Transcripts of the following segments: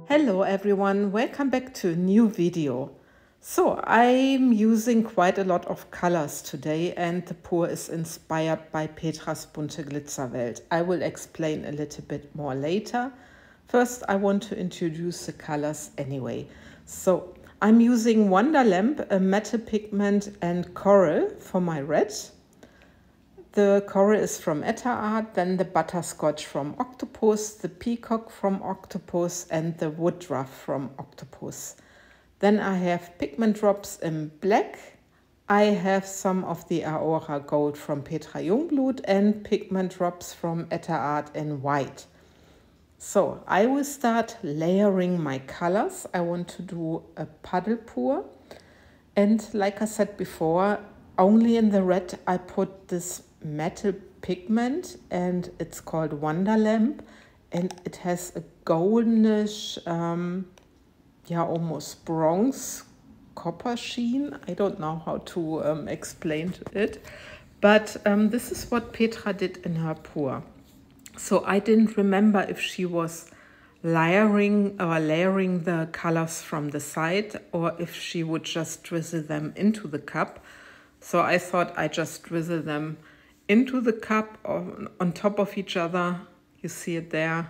Hello everyone, welcome back to a new video. So I'm using quite a lot of colors today and the pour is inspired by Petra's Bunte Glitzerwelt. I will explain a little bit more later. First I want to introduce the colors anyway. So I'm using Wonderlamp, a metal pigment and coral for my red. The coral is from Etter Art, then the butterscotch from Octopus, the peacock from Octopus, and the woodruff from Octopus. Then I have pigment drops in black. I have some of the Aura gold from Petra Jungblut and pigment drops from Etter Art in white. So I will start layering my colors. I want to do a puddle pour. And like I said before, only in the red I put this metal pigment and it's called Wonderlamp and it has a goldenish, almost bronze copper sheen. I don't know how to explain it, but this is what Petra did in her pour. So I didn't remember if she was layering the colors from the side or if she would just drizzle them into the cup. So I thought I just drizzle them into the cup on top of each other. You see it there.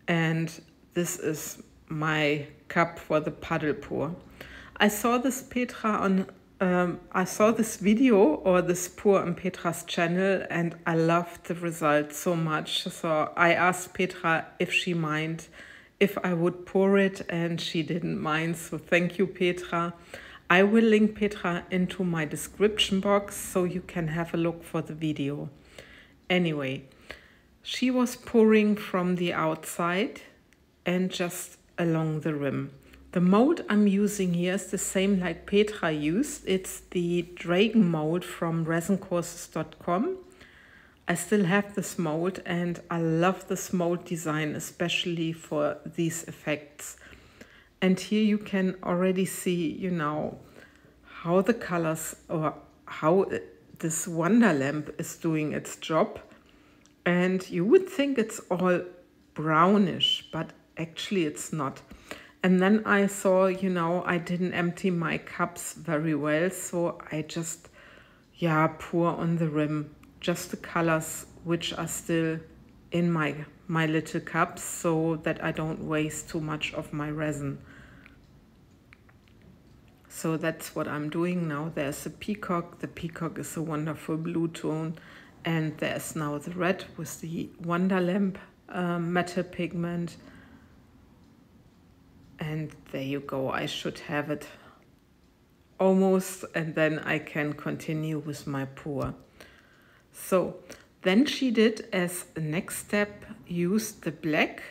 And this is my cup for the puddle pour. I saw this video or this pour on Petra's channel and I loved the result so much. So I asked Petra if she mind if I would pour it and she didn't mind. So thank you, Petra. I will link Petra into my description box so you can have a look for the video. Anyway, she was pouring from the outside and just along the rim. The mold I'm using here is the same like Petra used. It's the dragon mold from resincourses.com. I still have this mold and I love this mold design, especially for these effects. And here you can already see, how the colors or how this Wonderlamp is doing its job. And you would think it's all brownish, but actually it's not. And then I saw, I didn't empty my cups very well, so I just, pour on the rim, just the colors which are still in my little cups so that I don't waste too much of my resin. So that's what I'm doing now. There's a peacock. The peacock is a wonderful blue tone. And there's now the red with the Wonderlamp metal pigment. And there you go. I should have it almost. And then I can continue with my pour. So then she did, as a next step, used the black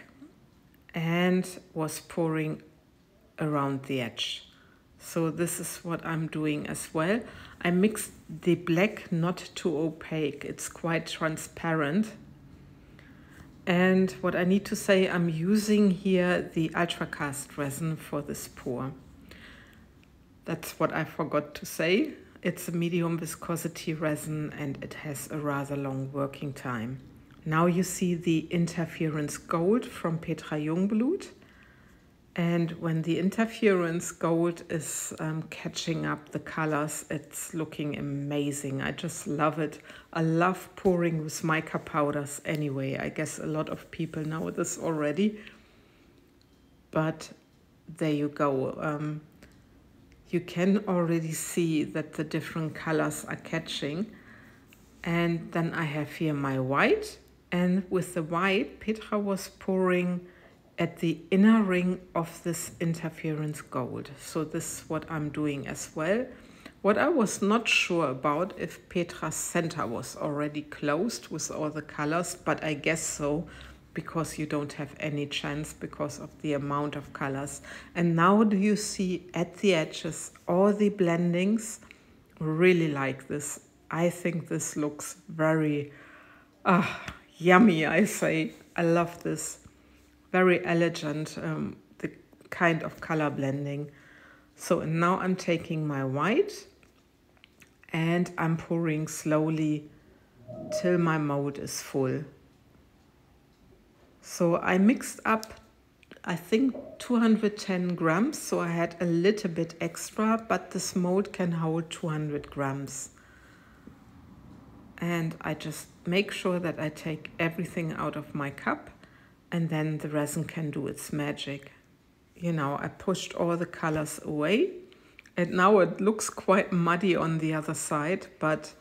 and was pouring around the edge. So this is what I'm doing as well. I mixed the black not too opaque. It's quite transparent. And what I need to say, I'm using here the Ultracast Resin for this pour. That's what I forgot to say. It's a medium viscosity resin and it has a rather long working time. Now you see the interference gold from Petra Jungblut. And when the interference gold is catching up the colors, it's looking amazing. I just love it. I love pouring with mica powders anyway. I guess a lot of people know this already. But there you go. You can already see that the different colors are catching. And then I have here my white. And with the white, Petra was pouring at the inner ring of this interference gold. So this is what I'm doing as well. What I was not sure about if Petra's center was already closed with all the colors, but I guess so, because you don't have any chance because of the amount of colors. And now do you see at the edges all the blendings? Really like this. I think this looks very yummy, I say. I love this. Very elegant, the kind of color blending. So now I'm taking my white and I'm pouring slowly till my mold is full. So I mixed up I think 210 grams, so I had a little bit extra, but this mold can hold 200 grams. And I just make sure that I take everything out of my cup, and then the resin can do its magic. You know, I pushed all the colors away, and now it looks quite muddy on the other side, but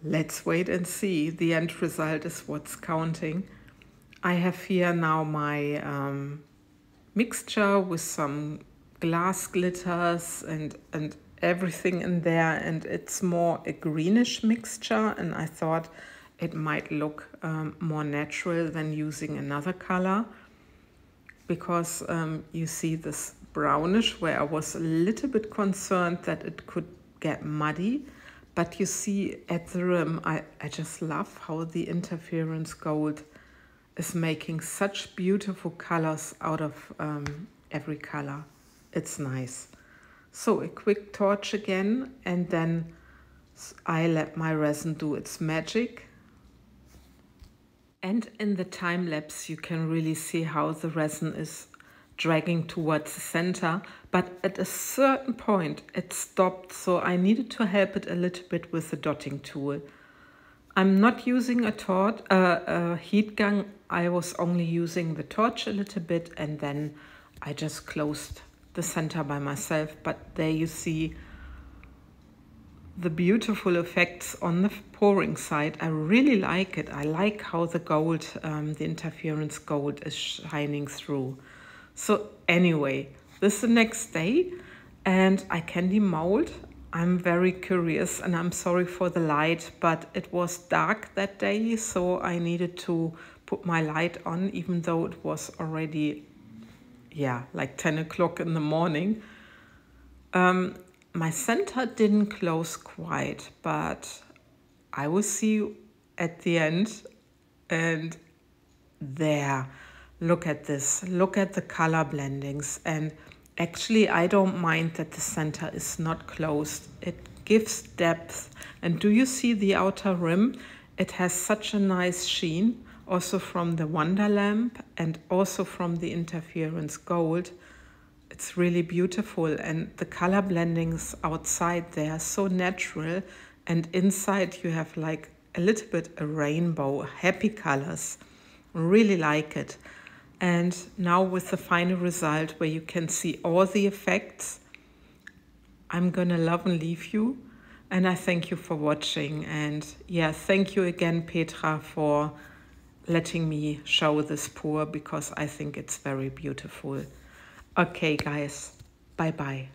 let's wait and see. The end result is what's counting. I have here now my mixture with some glass glitters and everything in there, and it's more a greenish mixture, and I thought it might look more natural than using another color, because you see this brownish where I was a little bit concerned that it could get muddy. But you see at the rim, I just love how the interference gold is making such beautiful colors out of every color. It's nice. So a quick torch again, and then I let my resin do its magic. And in the time lapse, you can really see how the resin is dragging towards the center, but at a certain point it stopped, so I needed to help it a little bit with the dotting tool. I'm not using a heat gun, I was only using the torch a little bit, and then I just closed the center by myself. But there you see the beautiful effects on the pouring side. I really like it. I like how the gold, the interference gold is shining through. So anyway, this is the next day, and I can demold. I'm very curious, and I'm sorry for the light, but it was dark that day, so I needed to put my light on, even though it was already, yeah, like 10 o'clock in the morning. My center didn't close quite, but I will see you at the end. And there, look at this, look at the color blendings. And actually I don't mind that the center is not closed. It gives depth. And do you see the outer rim? It has such a nice sheen, also from the Wonderlamp and also from the interference gold. It's really beautiful, and the color blendings outside, they are so natural, and inside you have like a little bit a rainbow, happy colors. Really like it. And now with the final result where you can see all the effects, I'm gonna love and leave you, and I thank you for watching. And yeah, thank you again, Petra, for letting me show this pour, because I think it's very beautiful. Okay guys, bye bye.